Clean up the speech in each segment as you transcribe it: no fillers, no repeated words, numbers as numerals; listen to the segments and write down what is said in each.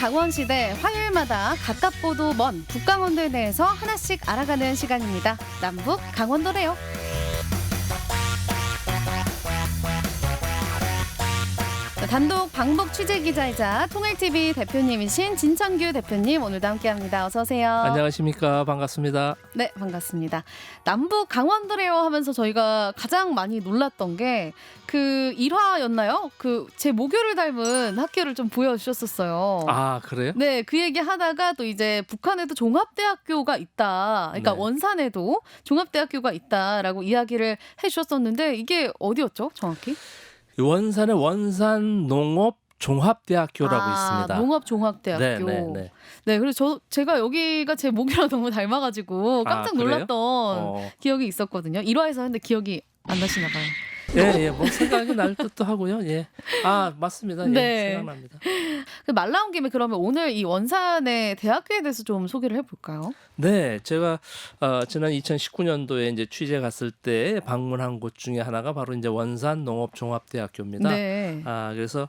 강원시대 화요일마다 가깝고도 먼 북강원도에 대해서 하나씩 알아가는 시간입니다. 남북 강원도래요. 단독 방북 취재기자이자 통일TV 대표님이신 진천규 대표님 오늘도 함께합니다. 어서 오세요. 안녕하십니까. 반갑습니다. 네, 반갑습니다. 남북 강원도래요 하면서 저희가 가장 많이 놀랐던 게 그 일화였나요? 그 제 모교를 닮은 학교를 좀 보여주셨었어요. 아, 그래요? 네, 그 얘기 하다가 또 이제 북한에도 종합대학교가 있다. 그러니까 네. 원산에도 종합대학교가 있다라고 이야기를 해주셨었는데 이게 어디였죠, 정확히? 원산의 원산농업종합대학교라고 있습니다. 농업종합대학교. 네. 네, 그래서 제가 여기가 제 모교랑 너무 닮아가지고 깜짝 그래요? 놀랐던 기억이 있었거든요. 1화에서 했는데 기억이 안 나시나 봐요. 예, 뭐 생각이 날 듯도 하고요. 예. 아, 맞습니다. 예, 네. 생각납니다. 말 나온 김에 그러면 오늘 이 원산의 대학교에 대해서 좀 소개를 해볼까요? 네, 제가 지난 2019년도에 이제 취재 갔을 때 방문한 곳 중에 하나가 바로 이제 원산농업종합대학교입니다. 네. 그래서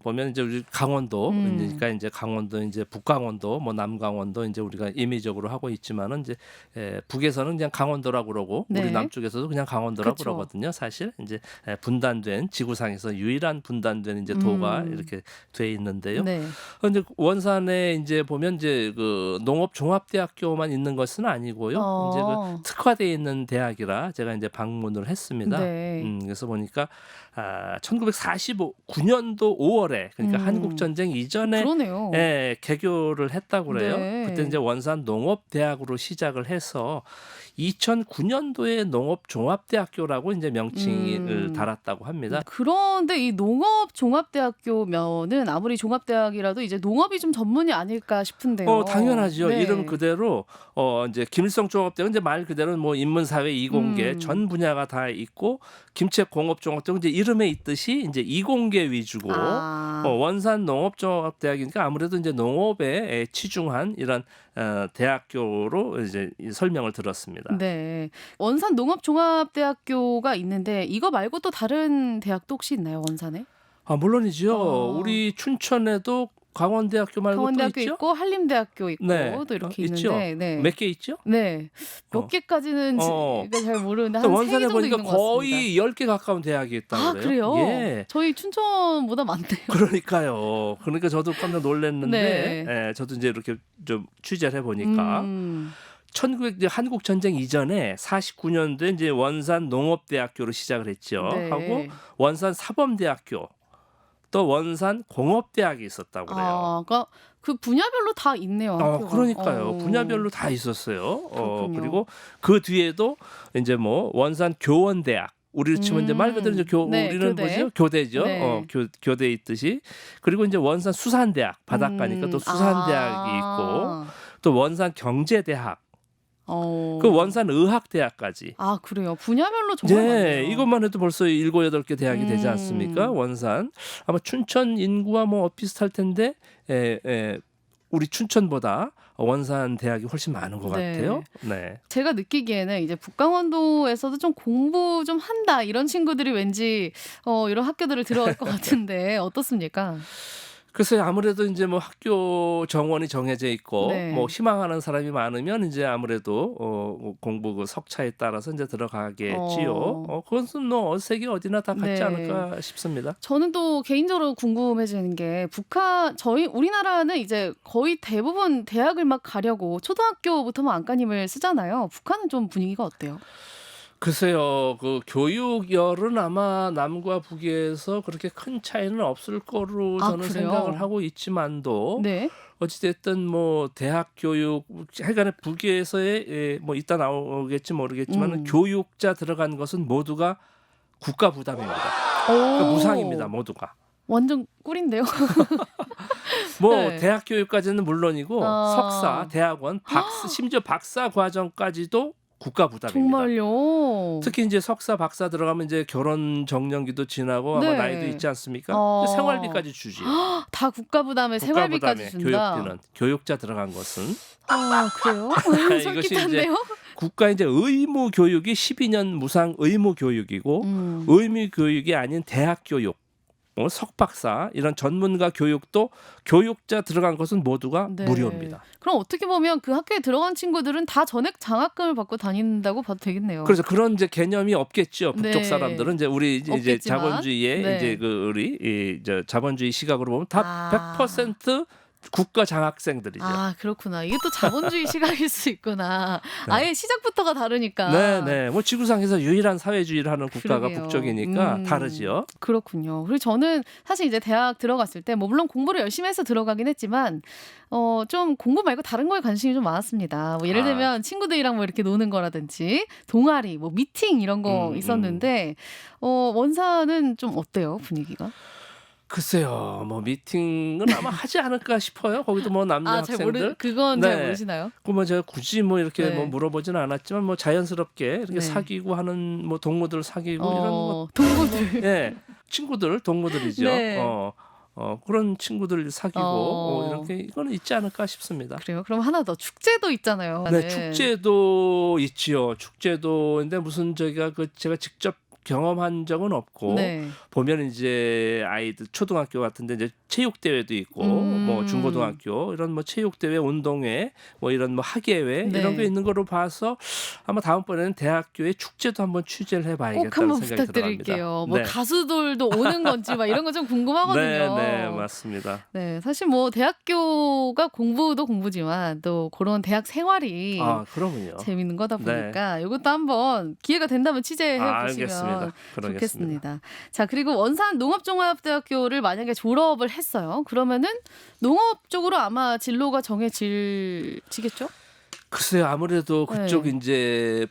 보면 이제 우리 강원도, 그러니까 이제 강원도 이제 북강원도, 뭐 남강원도 이제 우리가 임의적으로 하고 있지만은 이제 북에서는 그냥 강원도라고 그러고 네. 우리 남쪽에서도 그냥 강원도라고 그쵸. 그러거든요. 사실 이제 분단된 지구상에서 유일한 분단된 이제 도가 이렇게 돼 있는데요. 네. 근데 원산에 이제 보면 이제 그 농업종합대학교만 있는 것은 아니고요. 이제 그 특화되어 있는 대학이라 제가 이제 방문을 했습니다. 네. 그래서 보니까 1949년도 5월에 그러니까 한국 전쟁 이전에 그러네요. 개교를 했다고 그래요. 네. 그때 이제 원산 농업대학으로 시작을 해서 2009년도에 농업종합대학교라고 이제 명칭을 달았다고 합니다. 그런데 이 농업종합대학교면은 아무리 종합대학이라도 이제 농업이 좀 전문이 아닐까 싶은데요. 당연하죠. 네. 이름 그대로 이제 김일성 종합대학은 이제 말 그대로 뭐 인문사회 이공계 전 분야가 다 있고 김책공업종합대학은 이제 이름에 있듯이 이제 이공계 위주고 원산 농업종합대학이니까 아무래도 이제 농업에 치중한 이런 대학교로 이제 설명을 들었습니다. 네. 원산 농업종합대학교가 있는데 이거 말고 또 다른 대학도 혹시 있나요, 원산에? 물론이죠. 우리 춘천에도 강원대학교 말고 강원대학교 또 있죠? 있고 한림대학교 있고 네. 또 이렇게 있죠. 있는데 네. 몇 개 있죠? 네. 몇 개까지는 제가 잘 모르는데 한 3개 원산에 정도 보니까 있는 것 같습니다. 거의 10개 가까운 대학이 있다고 그래요? 예. 저희 춘천보다 많네요. 그러니까요. 그러니까 저도 깜짝 놀랐는데 네. 저도 이제 이렇게 좀 취재를 해보니까 1900 한국 전쟁 이전에 49년도에 이제 원산 농업대학교로 시작을 했죠. 네. 하고 원산 사범대학교 또 원산 공업대학이 있었다고 그래요. 그러니까 그 분야별로 다 있네요. 학교가. 그러니까요. 분야별로 다 있었어요. 그렇군요. 그리고 그 뒤에도 이제 뭐 원산 교원대학 우리로 치면 이제 말 그대로 이제 네, 우리는 교대. 뭐죠? 교대죠. 네. 교대에 있듯이. 그리고 이제 원산 수산대학 바닷가니까 또 수산대학이 있고 또 원산 경제대학 그 원산 의학대학까지. 그래요. 분야별로 정말 많네요. 이것만 해도 벌써 7, 8개 대학이 되지 않습니까? 원산. 아마 춘천 인구와 뭐 비슷할 텐데 우리 춘천보다 원산 대학이 훨씬 많은 것 같아요. 네. 제가 느끼기에는 이제 북강원도에서도 좀 공부 좀 한다 이런 친구들이 왠지 이런 학교들을 들어갈 것 같은데 어떻습니까? 글쎄요, 아무래도 이제 뭐 학교 정원이 정해져 있고 네. 뭐 희망하는 사람이 많으면 이제 아무래도 공부 그 석차에 따라서 이제 들어가겠지요. 그것은 뭐 세계 어디나 다 같지 네. 않을까 싶습니다. 저는 또 개인적으로 궁금해지는 게 우리나라는 이제 거의 대부분 대학을 막 가려고 초등학교부터 뭐 안과님을 쓰잖아요. 북한은 좀 분위기가 어때요? 글쎄요, 그 교육열은 아마 남과 북에서 그렇게 큰 차이는 없을 거로 저는 그래요? 생각을 하고 있지만도 네. 어찌됐든 뭐 대학 교육, 하여간에 북에서의 뭐 이따 나오겠지 모르겠지만 교육자 들어간 것은 모두가 국가 부담입니다. 그러니까 무상입니다, 모두가. 완전 꿀인데요. 뭐 대학 교육까지는 물론이고 석사, 대학원, 심지어 박사 과정까지도 국가 부담입니다. 정말요? 특히 이제 석사, 박사 들어가면 이제 결혼 정년기도 지나고 아마 나이도 있지 않습니까? 이제 생활비까지 주지. 다 국가 부담에 생활비까지 준다. 교육비는 교육자 들어간 것은 그래요? 이것이 솔깃한데요? 국가 이제 의무 교육이 12년 무상 의무 교육이고 의무 교육이 아닌 대학 교육 뭐 석박사 이런 전문가 교육도 교육자 들어간 것은 모두가 네. 무료입니다. 그럼 어떻게 보면 그 학교에 들어간 친구들은 다 전액 장학금을 받고 다닌다고 봐도 되겠네요. 그래서 그런 이제 개념이 없겠죠. 북쪽 네. 사람들은 이제 우리 이제 없겠지만, 자본주의의 네. 이제 그 우리 이제 자본주의 시각으로 보면 다 100% 국가 장학생들이죠. 아, 그렇구나. 이게 또 자본주의 시각일 수 있구나. 네. 아예 시작부터가 다르니까. 네. 뭐 지구상에서 유일한 사회주의를 하는 국가가 그러게요. 북쪽이니까 다르지요. 그렇군요. 그리고 저는 사실 이제 대학 들어갔을 때 뭐 물론 공부를 열심히 해서 들어가긴 했지만 좀 공부 말고 다른 거에 관심이 좀 많았습니다. 뭐 예를 들면 친구들이랑 뭐 이렇게 노는 거라든지 동아리, 뭐 미팅 이런 거 있었는데 원사는 좀 어때요, 분위기가? 글쎄요, 뭐 미팅은 아마 하지 않을까 싶어요. 거기도 뭐 남자 잘 학생들. 그건 네. 잘 모르시나요? 뭐 제가 굳이 뭐 이렇게 네. 뭐 물어보지는 않았지만 뭐 자연스럽게 이렇게 네. 사귀고 하는 뭐 동무들 사귀고 이런 뭐 동무들. 예, 친구들 동무들이죠. 네. 그런 친구들 사귀고 어. 이렇게 이거는 있지 않을까 싶습니다. 그래요. 그럼 하나 더 축제도 있잖아요. 네, 축제도 있지요. 축제도인데 무슨 제가 직접 경험한 적은 없고 네. 보면 이제 아이들 초등학교 같은데 이제 체육 대회도 있고 뭐 중고등학교 이런 뭐 체육 대회, 운동회, 뭐 이런 뭐 학예회 네. 이런 게 있는 거로 봐서 아마 다음번에는 대학교의 축제도 한번 취재를 꼭 해봐야겠다는 한번 생각이 들어갑니다. 부탁드릴게요. 뭐 네. 가수들도 오는 건지 막 이런 거 좀 궁금하거든요. 네, 맞습니다. 네, 사실 뭐 대학교가 공부도 공부지만 또 그런 대학 생활이 그러면요. 재밌는 거다 보니까 이것도 한번 기회가 된다면 취재해 보시면 그러겠습니다. 좋겠습니다. 자, 그리고 원산 농업종합대학교를 만약에 졸업을 했어요. 그러면은 농업 쪽으로 아마 진로가 정해지겠죠? 글쎄요, 아무래도 그쪽 네. 이제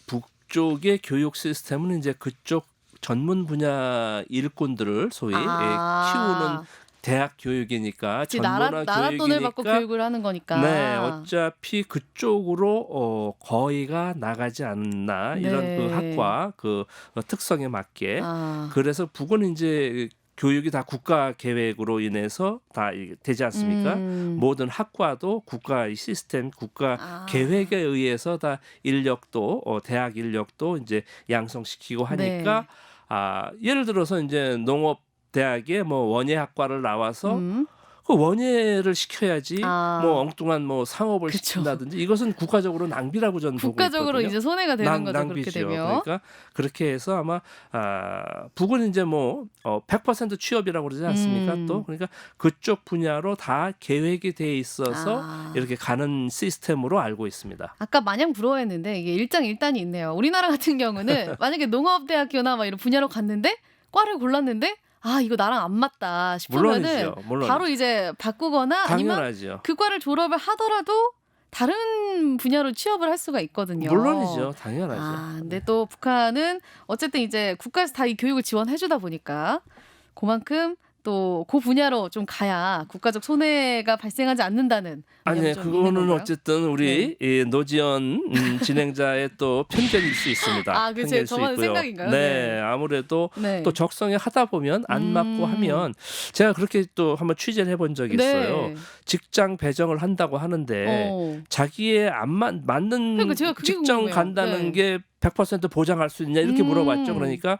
북쪽의 교육 시스템은 이제 그쪽 전문 분야 일꾼들을 소위 키우는 대학 교육이니까 전문화 나라 돈을 받고 교육이니까 교육을 하는 거니까. 네, 어차피 그쪽으로 거의가 나가지 않나 이런 네. 그 학과 그 특성에 맞게 아. 그래서 북은 이제 교육이 다 국가 계획으로 인해서 다 이게 되지 않습니까? 모든 학과도 국가 시스템, 국가 계획에 의해서 다 인력도 대학 인력도 이제 양성시키고 하니까 네. 예를 들어서 이제 농업 대학에 뭐 원예학과를 나와서 그 원예를 시켜야지 뭐 엉뚱한 뭐 상업을 그쵸. 시킨다든지 이것은 국가적으로 낭비라고 저는 보고 있거든요. 국가적으로 이제 손해가 되는 거죠. 그렇게 낭비죠. 되면. 그러니까 그렇게 해서 아마 북은 이제 뭐 100% 취업이라고 그러지 않습니까? 또 그러니까 그쪽 분야로 다 계획이 돼 있어서 이렇게 가는 시스템으로 알고 있습니다. 아까 마냥 부러워했는데 이게 일장일단이 있네요. 우리나라 같은 경우는 만약에 농업대학교나 막 이런 분야로 갔는데 과를 골랐는데 이거 나랑 안 맞다 싶으면은 물론이죠. 바로 이제 바꾸거나 아니면 당연하죠. 그 과를 졸업을 하더라도 다른 분야로 취업을 할 수가 있거든요. 물론이죠. 당연하죠. 근데 또 북한은 어쨌든 이제 국가에서 다 이 교육을 지원해주다 보니까 그만큼 또 그 분야로 좀 가야 국가적 손해가 발생하지 않는다는. 아니, 그거는 어쨌든 우리 이 노지연 진행자의 또 편견일 수 있습니다. 그렇죠. 저만의 생각인가요? 네, 아무래도 또 적성에 하다 보면 안 맞고 하면 제가 그렇게 또 한번 취재를 해본 적이 있어요. 직장 배정을 한다고 하는데 자기의 안 맞는 그러니까 제가 그게 직장 궁금해요. 간다는 게 100% 보장할 수 있냐 이렇게 물어봤죠. 그러니까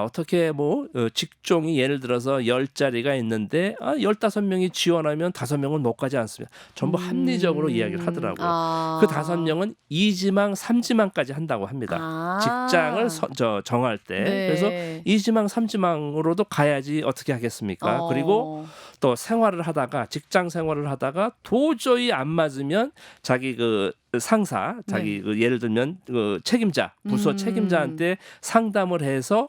어떻게 뭐 직종이 예를 들어서 10자리가 있는데 15명이 지원하면 5명은 못 가지 않습니다. 전부 합리적으로 이야기를 하더라고요. 그 5명은 2지망, 3지망까지 한다고 합니다. 직장을 정할 때. 그래서 2지망, 3지망으로도 가야지 어떻게 하겠습니까? 그리고 또 생활을 하다가 직장 생활을 하다가 도저히 안 맞으면 자기 그 상사, 자기 그 예를 들면 그 책임자, 부서 책임자한테 상담을 해서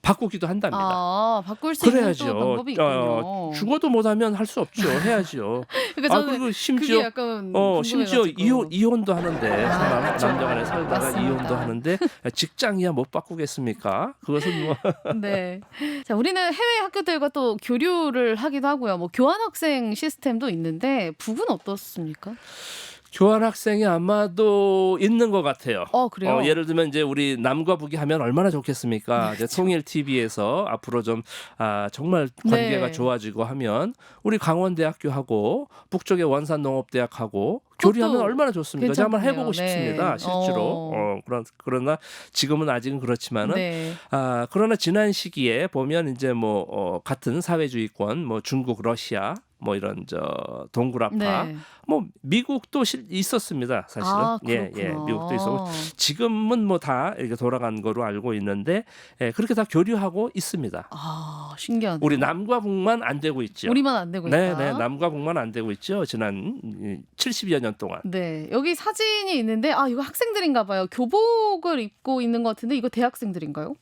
바꾸기도 한답니다. 바꿀 수 있는 또 방법이 있군요. 죽어도 못하면 할 수 없죠. 해야죠. 그러니까 저는 그리고 심지어 심지어 이혼도 하는데 남녀 간에 살다가 맞습니다. 이혼도 하는데 직장이야 못 바꾸겠습니까? 그것은 뭐 네. 자, 우리는 해외 학교들과 또 교류를 하기도 하고요. 뭐 교환학생 시스템도 있는데 북은 어떻습니까? 교환학생이 아마도 있는 것 같아요. 그래요? 예를 들면 이제 우리 남과 북이 하면 얼마나 좋겠습니까? 네, 이제 통일 TV에서 앞으로 좀 정말 관계가 네. 좋아지고 하면 우리 강원대학교하고 북쪽의 원산농업대학하고 교류하면 그것도 얼마나 좋습니까? 제가 한번 괜찮겠네요. 해보고 네. 싶습니다. 실제로. 그러나 지금은 아직은 그렇지만은 네. 그러나 지난 시기에 보면 이제 뭐 같은 사회주의권, 뭐 중국, 러시아, 뭐 이런 동굴아파, 네. 뭐 미국도 있었습니다. 사실은. 그렇구나. 미국도 있었고 지금은 뭐 다 이렇게 돌아간 거로 알고 있는데 그렇게 다 교류하고 있습니다. 신기하네요. 우리 남과 북만 안 되고 있죠. 우리만 안 되고 네, 있다. 네, 남과 북만 안 되고 있죠. 지난 70여 년 동안. 네, 여기 사진이 있는데 이거 학생들인가 봐요. 교복을 입고 있는 것 같은데 이거 대학생들인가요?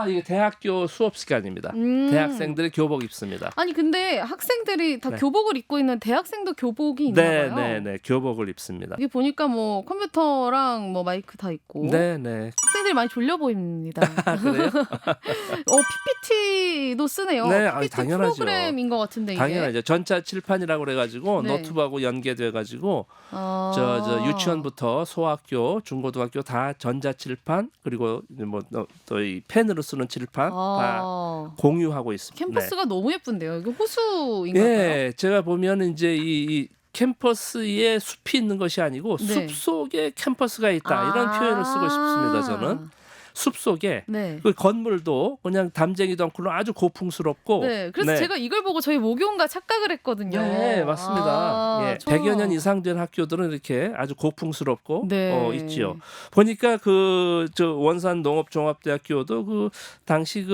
이게 대학교 수업 시간입니다. 대학생들이 교복 입습니다. 아니 근데 학생들이 다 네. 교복을 입고 있는 대학생도 교복이 있나 봐요. 네, 교복을 입습니다. 여기 보니까 뭐 컴퓨터랑 뭐 마이크 다 있고 네. 학생들이 많이 졸려 보입니다. 그래요? PPT도 쓰네요. 네, PPT 당연하죠. 프로그램인 것 같은데 이게. 당연하죠. 전자 칠판이라고 그래가지고 네. 노트북하고 연계돼가지고 저 유치원부터 소학교, 중고등학교 다 전자 칠판 그리고 뭐 또 이 펜으로 쓰는 칠판 다 공유하고 있습니다. 캠퍼스가 너무 예쁜데요. 이게 호수인가 봐요. 네, 제가 보면 이제 이 캠퍼스에 숲이 있는 것이 아니고 네. 숲 속에 캠퍼스가 있다 이런 표현을 쓰고 싶습니다. 저는 숲 속에 네. 그 건물도 그냥 담쟁이도 않고 아주 고풍스럽고. 네, 그래서 제가 이걸 보고 저희 모교인가 착각을 했거든요. 네, 맞습니다. 100여 년 이상 된 학교들은 이렇게 아주 고풍스럽고 네. 있지요. 보니까 원산 농업종합대학교도 그 당시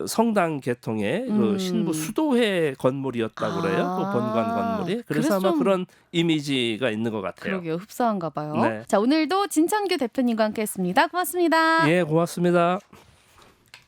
성당 개통의 그 신부 수도회 건물이었다고 그래요. 그 본관 건물이. 그래서 아마 그런 이미지가 있는 것 같아요. 그러게요. 흡사한가 봐요. 네. 자, 오늘도 진창규 대표님과 함께했습니다. 고맙습니다. 예, 고맙습니다.